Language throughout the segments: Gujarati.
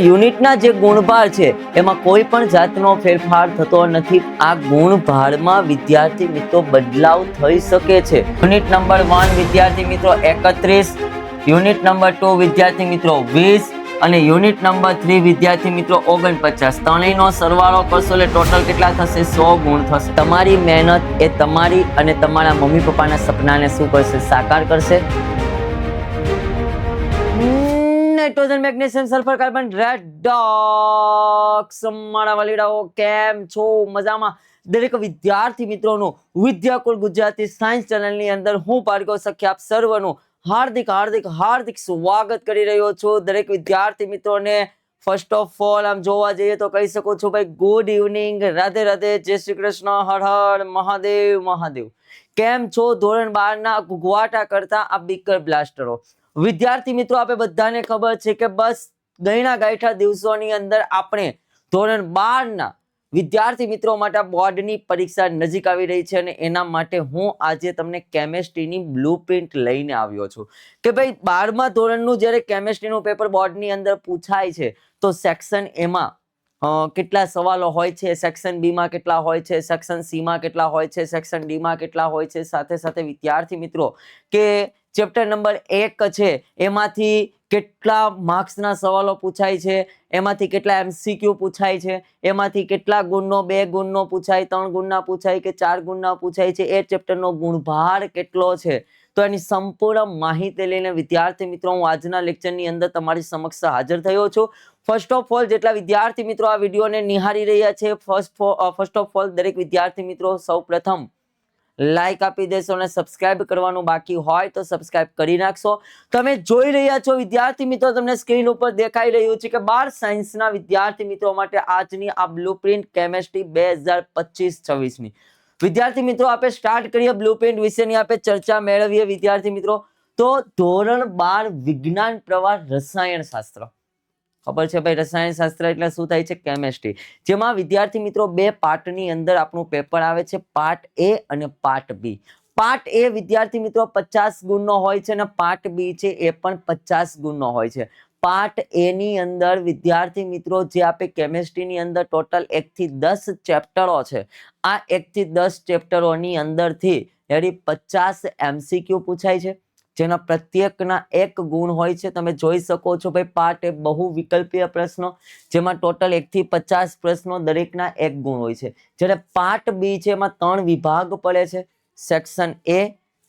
યુનિટના જે ગુણભાર છે એમાં કોઈ પણ જાતનો ફેરફાર થતો નથી. આ ગુણભારમાં વિદ્યાર્થી મિત્રો બદલાવ થઈ શકે છે. યુનિટ નંબર 1 વિદ્યાર્થી મિત્રો 31, યુનિટ નંબર 2 વિદ્યાર્થી મિત્રો 20 અને યુનિટ નંબર 3 વિદ્યાર્થી મિત્રો 49. ત્રણેયનો સરવાળો કરશો એટલે ટોટલ કેટલા થશે? 100 ગુણ થશે. તમારી મહેનત એ તમારી અને તમારા મમ્મી પપ્પાના સપનાને શું કરશે? સાકાર કરશે. Nitrogen, magnesium, sulphur, carbon, red ox, મારા વાલીડાઓ કેમ છો? મજામાં? દરેક વિદ્યાર્થી મિત્રોનું વિદ્યાકુલ ગુજરાતી સાયન્સ ચેનલની અંદર હું ભાર્ગવ સખ્ય આપ સર્વનું હાર્દિક સ્વાગત કરી રહ્યો છું. દરેક વિદ્યાર્થી મિત્રોને ફર્સ્ટ ઓફ ઓલ આમ જોવા જઈએ તો કહી શકું છું ભાઈ ગુડ ઇવનિંગ, રાધે રાધે, જય શ્રી કૃષ્ણ, હર હર મહાદેવ. કેમ છો? ધોરણ 12 ના ગુગવાટા કરતા આ બીકર બ્લાસ્ટરો વિદ્યાર્થી મિત્રો, આપણે બધાને ખબર છે કે બસ ગયના ગાયઠા દિવસોની અંદર આપણે ધોરણ 12 ના વિદ્યાર્થી મિત્રો માટે બોર્ડની પરીક્ષા નજીક આવી રહી છે અને એના માટે હું આજે તમને કેમેસ્ટ્રીની બ્લુપ્રિન્ટ લઈને આવ્યો છું કે ભાઈ 12મા ધોરણનું જ્યારે કેમેસ્ટ્રીનું પેપર બોર્ડની અંદર પૂછાય છે તો સેક્શન એમાં કેટલા સવાલો હોય છે, સેક્શન બી માં કેટલા હોય છે, સેક્શન સી માં કેટલા હોય છે, સેક્શન ડી માં કેટલા હોય છે, સાથે વિદ્યાર્થી મિત્રો કે ચેપ્ટર નંબર 1 છે એમાંથી કેટલા માર્ક્સના સવાલો પૂછાય છે, એમાંથી કેટલા MCQ પૂછાય છે, એમાંથી કેટલા ગુણનો, 2 ગુણનો પૂછાય, 3 ગુણના પૂછાય કે 4 ગુણના પૂછાય છે, એ ચેપ્ટરનો ગુણભાર કેટલો છે, તો એની સંપૂર્ણ માહિતી લઈને વિદ્યાર્થી મિત્રો હું આજના લેક્ચરની અંદર તમારી સમક્ષ હાજર થયો છું. ફર્સ્ટ ઓફ ઓલ જેટલા વિદ્યાર્થી મિત્રો આ વિડીયોને નિહાળી રહ્યા છે, ફર્સ્ટ ઓફ ઓલ દરેક વિદ્યાર્થી મિત્રો સૌપ્રથમ લાઈક આપી દેશો અને સબસ્ક્રાઇબ કરવાનું બાકી હોય તો સબસ્ક્રાઇબ કરી નાખશો. તમે જોઈ રહ્યા છો વિદ્યાર્થી મિત્રો, તમને સ્ક્રીન ઉપર દેખાઈ રહ્યું છે કે 12 સાયન્સના વિદ્યાર્થી મિત્રો માટે આજની આ બ્લુપ્રિન્ટ કેમેસ્ટ્રી 2025-26 ની વિદ્યાર્થી મિત્રો આપણે સ્ટાર્ટ કરીએ બ્લુપ્રિન્ટ વિશેની આપણે ચર્ચા મેળવીએ. વિદ્યાર્થી મિત્રો તો ધોરણ 12 વિજ્ઞાન પ્રવાહ રસાયણશાસ્ત્ર, ખબર છે ભાઈ રસાયણ શાસ્ત્ર એટલે શું થાય છે? કેમેસ્ટ્રી, જેમાં વિદ્યાર્થી મિત્રો 2 પાર્ટની અંદર આપણું પેપર આવે છે, પાર્ટ એ અને પાર્ટ બી. પાર્ટ એ વિદ્યાર્થી મિત્રો 50 ગુણનો હોય છે અને પાર્ટ બી છે એ પણ 50 ગુણનો હોય છે. પાર્ટ એ ની અંદર વિદ્યાર્થી મિત્રો જે આપે કેમેસ્ટ્રીની અંદર ટોટલ 1 થી 10 ચેપ્ટરો છે, આ 1 થી 10 ચેપ્ટરોની અંદરથી 50 MCQ પૂછાય છે, જેના પ્રત્યેકના 1 ગુણ હોય છે. તમે જોઈ શકો છો ભાઈ પાર્ટ એ બહુ વિકલ્પીય પ્રશ્નો, જેમાં ટોટલ 1 થી 50 પ્રશ્નો, દરેકના 1 ગુણ હોય છે. જ્યારે પાર્ટ બી છે એમાં 3 વિભાગ પડે છે, સેક્શન એ,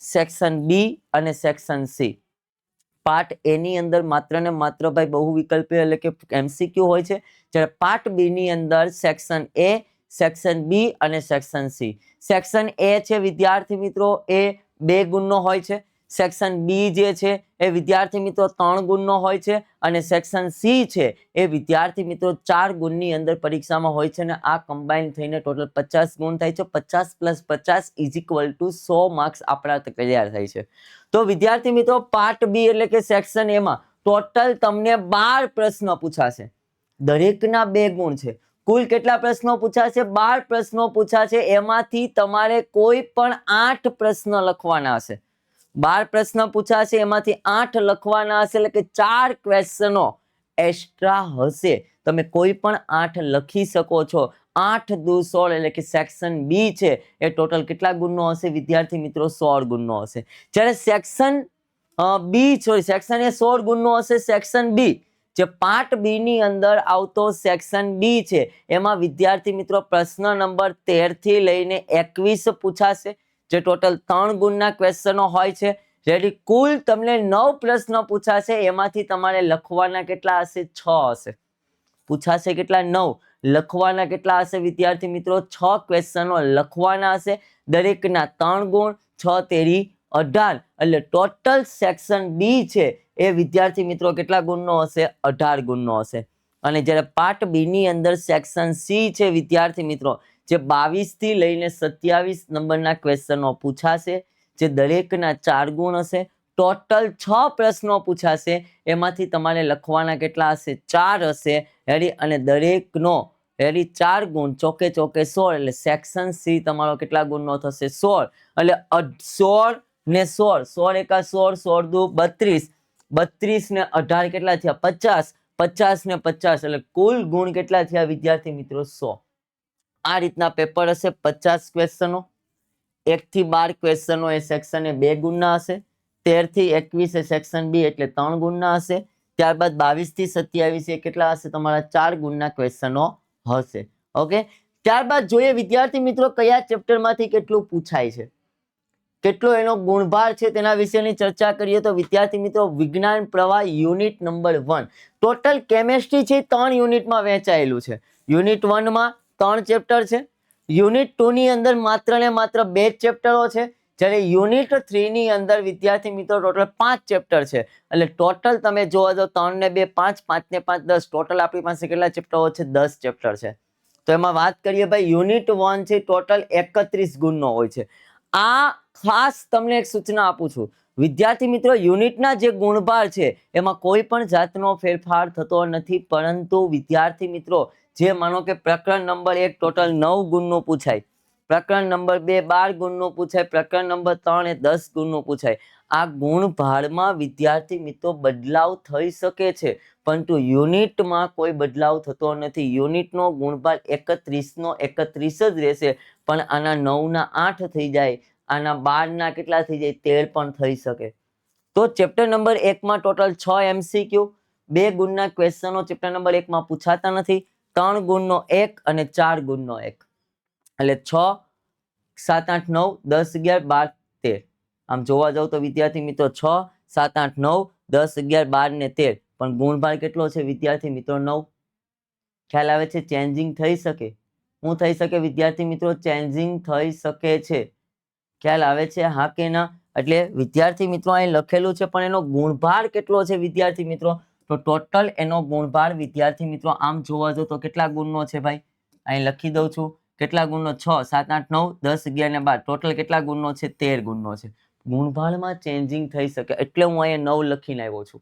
સેક્શન બી અને સેક્શન સી. પાર્ટ એ ની અંદર માત્ર ને માત્ર ભાઈ બહુ વિકલ્પીય એટલે કે MCQ હોય છે, જ્યારે પાર્ટ બી ની અંદર સેક્શન એ, સેક્શન બી અને સેક્શન સી. સેક્શન એ છે વિદ્યાર્થી મિત્રો એ 2 ગુણનો હોય છે, સેક્શન બી જે છે એ વિદ્યાર્થી મિત્રો 3 ગુણનો હોય છે અને સેક્શન સી છે એ વિદ્યાર્થી મિત્રો 4 ગુણની અંદર પરીક્ષામાં હોય છે અને આ કમ્બાઈન થઈને ટોટલ 50 ગુણ થાય છે. 50 + 50 = 100 માર્ક્સ આપણા તૈયાર થાય છે. તો વિદ્યાર્થી મિત્રો પાર્ટ બી એટલે કે સેક્શન એમાં ટોટલ તમને 12 પ્રશ્નો પૂછાશે, દરેકના 2 ગુણ છે. કુલ કેટલા પ્રશ્નો પૂછાશે? 12 પ્રશ્નો પૂછાશે. એમાંથી તમારે કોઈ પણ 8 પ્રશ્ન લખવાના હશે. 12 પ્રશ્ન પૂછાશે, એમાંથી 8 લખવાના હશે, એટલે કે 4 ક્વેશ્ચનો એક્સ્ટ્રા હશે. તમે કોઈ પણ 8 લખી શકો છો. 8 દુ 16 એટલે કે સેક્શન બી છે એ ટોટલ કેટલા ગુણનો હશે વિદ્યાર્થી મિત્રો? 16 ગુણનો હશે. જ્યારે સેક્શન સેક્શન એ 16 ગુણનો હશે. સેક્શન બી જે પાર્ટ બી ની અંદર આવતો સેક્શન બી છે એમાં વિદ્યાર્થી મિત્રો પ્રશ્ન નંબર 13 થી લઈને 21 પૂછાશે, જે ટોટલ 3 ગુણના ક્વેશ્ચનો હોય છે. જેથી કુલ તમને 9 પ્રશ્ન પૂછાશે, એમાંથી તમારે લખવાના કેટલા હશે? 6 હશે. પૂછાશે કેટલા? 9. લખવાના કેટલા હશે વિદ્યાર્થી મિત્રો? 6 ક્વેશ્ચનો લખવાના હશે, દરેકના 3 ગુણ, 6 તેરી 18, એટલે ટોટલ સેક્શન બી છે એ વિદ્યાર્થી મિત્રો કેટલા ગુણનો હશે? 18 ગુણનો હશે. અને જ્યારે પાર્ટ બી ની અંદર સેક્શન સી છે વિદ્યાર્થી મિત્રો જે 22 થી લઈને 27 નંબરના ક્વેશ્ચનો પૂછાશે, જે દરેકના 4 ગુણ હશે. ટોટલ 6 પ્રશ્નો પૂછાશે, એમાંથી તમારે લખવાના કેટલા હશે? 4 હશે. અને દરેકનો 4 ગુણ, ચોકે 16, એટલે સેક્શન સી તમારો કેટલા ગુણનો થશે? 16. એટલે 16 ને 16, 16 એકા 16, 16 દુ 32, 32 ને 18 કેટલા થયા? 50. 50 ને 50 એટલે કુલ ગુણ કેટલા થયા વિદ્યાર્થી મિત્રો 100. આ રીતના પેપર હશે. 50 ક્વેશ્ચનો, 1 થી 12 ક્વેશ્ચનો એ સેક્શન એ 2 ગુણના હશે. 13 થી 21 એ સેક્શન બી એટલે 3 ગુણના હશે. ત્યારબાદ 22 થી 27 એ કેટલા હશે તમારા 4 ગુણના ક્વેશ્ચનો હશે. ઓકે, ત્યારબાદ જોઈએ વિદ્યાર્થી મિત્રો કયા ચેપ્ટરમાંથી કેટલું પૂછાય છે, કેટલો એનો ગુણભાર છે તેના વિશેની ચર્ચા કરીએ તો વિદ્યાર્થી મિત્રો વિજ્ઞાન પ્રવાહ યુનિટ નંબર 1 ટોટલ કેમેસ્ટ્રી છે 3 યુનિટમાં વહેંચાયેલું છે. યુનિટ 1 માં 3 ચેપ્ટર છે. યુનિટ 2 ની અંદર માત્ર ને માત્ર 2 ચેપ્ટરો છે, જ્યારે યુનિટ 3 ની અંદર વિદ્યાર્થી મિત્રો ટોટલ 5 ચેપ્ટર છે. એટલે ટોટલ તમે જોવા જાઓ 3 ને 2 5, 5 ને 5 10, ટોટલ આપણી પાસે કેટલા ચેપ્ટરો છે? 10 ચેપ્ટર છે. તો એમાં વાત કરીએ ભાઈ યુનિટ 1 છે ટોટલ 31 ગુણનો હોય છે. આ ખાસ તમને એક સૂચના આપું છું વિદ્યાર્થી મિત્રો, યુનિટના જે ગુણભાર છે એમાં કોઈ પણ જાતનો ફેરફાર થતો નથી, પરંતુ વિદ્યાર્થી મિત્રો જે માનો કે પ્રકરણ નંબર 1 ટોટલ 9 ગુણનું પૂછાય, પ્રકરણ નંબર 2 12 ગુણનું પૂછાય, પ્રકરણ નંબર 3 એ 10 ગુણનું પૂછાય. આ ગુણભારમાં વિદ્યાર્થી મિત્રો બદલાવ થઈ શકે છે, પરંતુ યુનિટમાં કોઈ બદલાવ થતો નથી. યુનિટનો ગુણભાર 31 નો 31 જ રહેશે, પણ આના 9 ના 8 થઈ જાય, આના 12 ના કેટલા થઈ જાય? 13 પણ થઈ શકે. તો ચેપ્ટર નંબર 1 માં ટોટલ 6 MCQ, 2 ગુણના ક્વેશ્ચનો ચેપ્ટર નંબર 1 માં પૂછાતા નથી, 3 ગુણનો 1 અને 4 ગુણનો 1, એટલે 6 7 8 9 10 11 12 13. આમ જોવા જાવ તો વિદ્યાર્થી મિત્રો 6 7 8 9 10 11 12 ને 13, પણ ગુણભાર કેટલો છે વિદ્યાર્થી મિત્રો? 9. ખ્યાલ આવે છે? ચેન્જિંગ થઈ શકે. શું થઈ શકે વિદ્યાર્થી મિત્રો? ચેન્જિંગ થઈ શકે છે. ખ્યાલ આવે છે? હા કે ના? એટલે વિદ્યાર્થી મિત્રો અહીં લખેલું છે, પણ એનો ગુણભાર કેટલો છે વિદ્યાર્થી મિત્રો? તો ટોટલ એનો ગુણભાર વિદ્યાર્થી મિત્રો આમ જોવા જાવ તો કેટલા ગુણનો છે ભાઈ? અહીં લખી દઉં છું. કેટલા ગુણનો? 6 7 8 9 10 11 ને 12, ટોટલ કેટલા ગુણનો છે? 13 ગુણનો છે. ગુણભારમાં ચેન્જિંગ થઈ શકે એટલે હું અહીંયા 9 લખીને આવ્યો છું.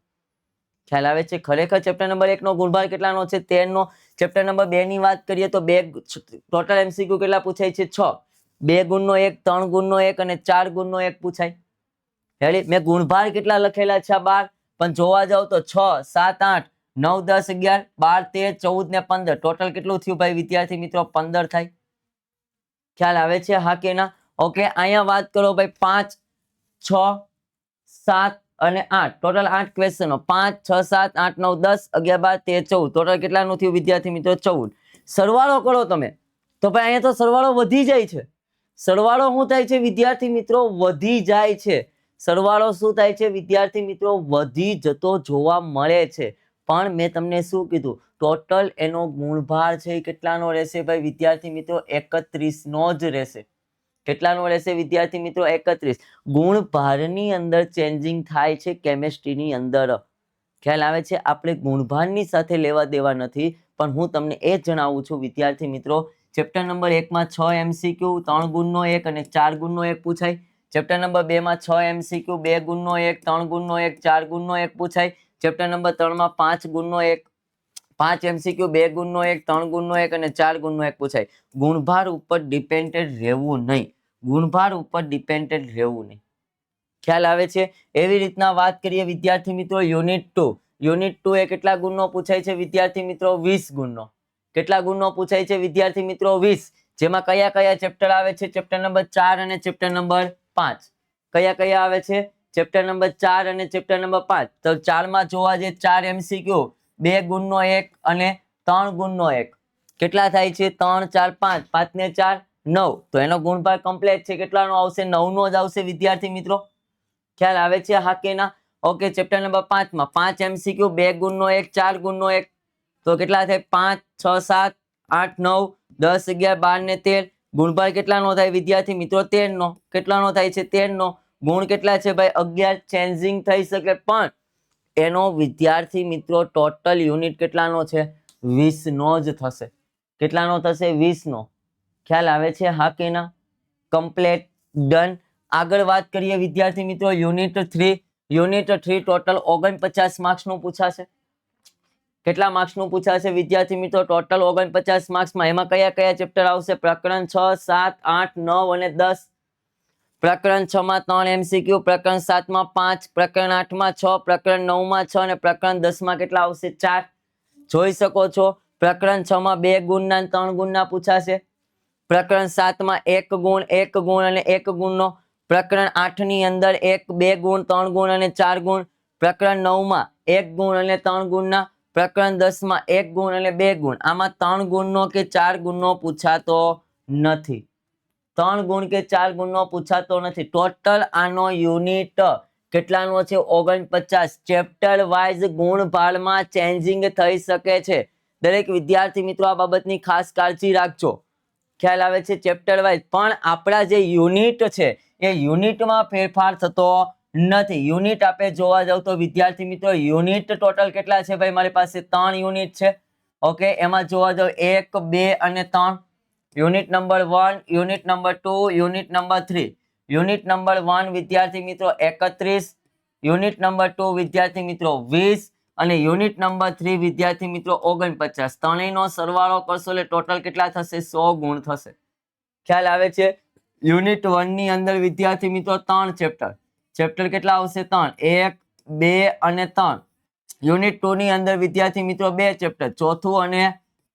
ખ્યાલ આવે છે? ખરેખર ચેપ્ટર નંબર 1 નો ગુણભાર કેટલાનો છે? 13 નો. ચેપ્ટર નંબર 2 ની વાત કરીએ તો 2 ટોટલ MCQ કેટલા પૂછાય છે? 6. 2 ગુણનો 1, 3 ગુણનો 1 અને 4 ગુણનો 1 પૂછાય. હેડી મેં ગુણભાર કેટલા લખેલા છે? 12, પણ જોવા જાવ તો 6 7 8 9 10 11 12 13 14 ને 15, ટોટલ કેટલું થયું ભાઈ વિદ્યાર્થી મિત્રો? 15 થાય. ખ્યાલ આવે છે? હા કે ના? ઓકે, અહીંયા વાત કરો ભાઈ 5 6 7 અને 8, ટોટલ 8 ક્વેશ્ચનો, 5 6 7 8 9 10 11 12 13 14, ટોટલ કેટલાનું થયું વિદ્યાર્થી મિત્રો? 14. સરવાળો કરો તમે તો ભાઈ અહીંયા તો સરવાળો વધી જાય છે. સરવાળો શું થાય છે વિદ્યાર્થી મિત્રો? વધી જાય છે. સરવાળો શું થાય છે વિદ્યાર્થી મિત્રો? વધી જતો જોવા મળે છે. પણ મેં તમને શું કીધું? ટોટલ એનો ગુણભાર છે એ કેટલાનો રહેશે ભાઈ વિદ્યાર્થી મિત્રો? 31 નો જ રહેશે. કેટલાનો રહેશે વિદ્યાર્થી મિત્રો? 31. ગુણભારની અંદર ચેન્જિંગ થાય છે કેમેસ્ટ્રીની અંદર. ખ્યાલ આવે છે? આપણે ગુણભારની સાથે લેવા દેવા નથી, પણ હું તમને એ જણાવું છું વિદ્યાર્થી મિત્રો, ચેપ્ટર નંબર 1 માં 6 MCQ, 3 ગુણનો 1 અને 4 ગુણનો 1 પૂછાય. ચેપ્ટર નંબર 2 માં 6 MCQ, 2 ગુણનો 1, 3 ગુણનો 1, 4 ગુણનો 1 પૂછાય. ચેપ્ટર નંબર 3 માં 5 ગુણનો 1, 5 MCQ, 2 ગુણનો 1, 3 ગુણનો 1 અને 4 ગુણનો 1 પૂછાય. ગુણભાર ઉપર ડિપેન્ડેડ રહેવું નહીં. ગુણભાર ઉપર ડિપેન્ડેડ રહેવું નહીં. ખ્યાલ આવે છે? એવી રીતના વાત કરીએ વિદ્યાર્થી મિત્રો યુનિટ 2. યુનિટ 2 એ કેટલા ગુણનો પૂછાય છે વિદ્યાર્થી મિત્રો? 20 ગુણનો. કેટલા ગુણનો પૂછાય છે વિદ્યાર્થી મિત્રો? 20. જેમાં કયા કયા ચેપ્ટર આવે છે? ચેપ્ટર નંબર 4 અને ચેપ્ટર નંબર 5. કયા કયા આવે છે? ચેપ્ટર નંબર 4 અને ચેપ્ટર નંબર 5. તો 4 માં જોવા જઈએ 4 MCQ, 2 ગુણનો 1 અને 3 ગુણનો 1, કેટલા થાય છે? 3 4 5, 5 ને 4 9, તો એનો ગુણભાર કમ્પ્લીટ છે. કેટલાનો આવશે? 9 નો જ આવશે વિદ્યાર્થી મિત્રો. ખ્યાલ આવે છે? હા કે ના? ઓકે, ચેપ્ટર નંબર 5 માં 5 MCQ, 2 ગુણનો 1, 4 ગુણનો 1, તો કેટલા થાય? 5 6 7 8 9 10 11 12 ને 13, ગુણભાર કેટલાનો થાય વિદ્યાર્થી મિત્રો? 13 નો. કેટલાનો થાય છે? 13 નો. ગુણ કેટલા છે ભાઈ? 11. ચેન્જિંગ થઈ શકે, પણ એનો વિદ્યાર્થી મિત્રો ટોટલ યુનિટ કેટલાનો છે? 20 નો જ થશે. કેટલાનો થશે? 20 નો. ખ્યાલ આવે છે? હા કે ના? Complete, done. આગળ વાત કરીએ વિદ્યાર્થી મિત્રો યુનિટ 3. યુનિટ 3 ટોટલ 49 માર્ક્સનું પૂછાશે. કેટલા માર્ક્સનું પૂછાશે વિદ્યાર્થી મિત્રો? ટોટલ 49 માર્ક્સમાં. એમાં કયા કયા ચેપ્ટર આવશે? પ્રકરણ 6 7 8 9 અને 10. પ્રકરણ 6 માં 3 MCQ, પ્રકરણ 7 માં 5, પ્રકરણ 8 માં 6, પ્રકરણ 9 માં 6 અને પ્રકરણ 10 માં કેટલા આવશે? 4. જોઈ શકો છો પ્રકરણ 6 માં 2 ગુણના 3 ગુણના પૂછાશે, પ્રકરણ 7 માં 1 ગુણ અને 1 ગુણનો, પ્રકરણ 8 ની અંદર 1 2 ગુણ 3 ગુણ અને 4 ગુણ, પ્રકરણ 9 માં 1 ગુણ અને 3 ગુણના, પ્રકરણ 10 માં 1 ગુણ અને 2 ગુણ. આમાં 3 ગુણનો કે 4 ગુણનો પૂછાતો નથી. 3 ગુણ કે 4 ગુણનો પૂછાતો નથી. ટોટલ આનો યુનિટ કેટલાનો છે? 49. ચેપ્ટર વાઇઝ ગુણભાળમાં ચેન્જિંગ થઈ શકે છે. દરેક વિદ્યાર્થી મિત્રો આ બાબતની ખાસ કાળજી રાખજો. ખ્યાલ આવે છે? ચેપ્ટર વાઇઝ પણ આપણા જે યુનિટ છે એ યુનિટમાં ફેરફાર થતો નથી. યુનિટ આપણે જોવા જાવ તો વિદ્યાર્થી મિત્રો યુનિટ ટોટલ કેટલા છે ભાઈ? મારી પાસે 3 યુનિટ છે. ઓકે, એમાં જોવા જાવ 1 2 અને 3. Unit number 1, unit number 2, unit number 3. Unit number 1 વિદ્યાર્થી મિત્રો 31, યુનિટ નંબર 2 વિદ્યાર્થી મિત્રો 20 અને યુનિટ નંબર 3 વિદ્યાર્થી મિત્રો 49. ત્રણેયનો સરવાળો કરશો એટલે ટોટલ કેટલા થશે? 100 ગુણ થશે. ખ્યાલ આવે છે? યુનિટ 1 ની અંદર વિદ્યાર્થી મિત્રો 3 ચેપ્ટર. ચેપ્ટર કેટલા આવશે? 3, 1 2 અને 3. યુનિટ 2 ની અંદર વિદ્યાર્થી મિત્રો 2 ચેપ્ટર, ચોથું અને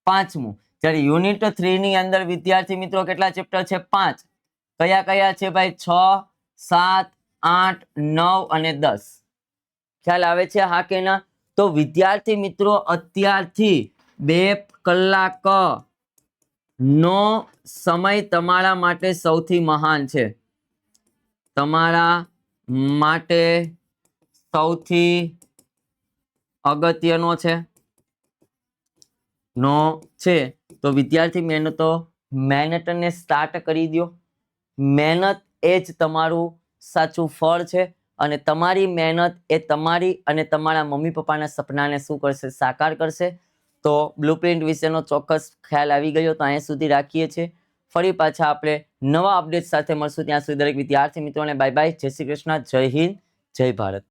પાંચમું. જ્યારે યુનિટ 3 ની અંદર વિદ્યાર્થી મિત્રો કેટલા ચેપ્ટર છે? 5. કયા કયા છે ભાઈ? 6 7 8 9 અને 10. ખ્યાલ આવે છે? હા કે ના? તો વિદ્યાર્થી મિત્રો અત્યારથી 2 કલાક નો સમય તમારા માટે સૌથી મહાન છે. તમારા માટે સૌથી અગત્યનો છે તો વિદ્યાર્થી મહેનતને સ્ટાર્ટ કરી દો. મહેનત એ જ તમારું સાચું ફળ છે અને તમારી મહેનત એ તમારી અને તમારા મમ્મી પપ્પાના સપનાને શું કરશે? સાકાર કરશે. તો બ્લુપ્રિન્ટ વિશેનો ચોક્કસ ખ્યાલ આવી ગયો. તો અહીંયા સુધી રાખીએ છીએ. ફરી પાછા આપણે નવા અપડેટ સાથે મળશું. ત્યાં સુધી દરેક વિદ્યાર્થી મિત્રોને બાય બાય. જય શ્રી કૃષ્ણ, જય હિન્દ, જય ભારત.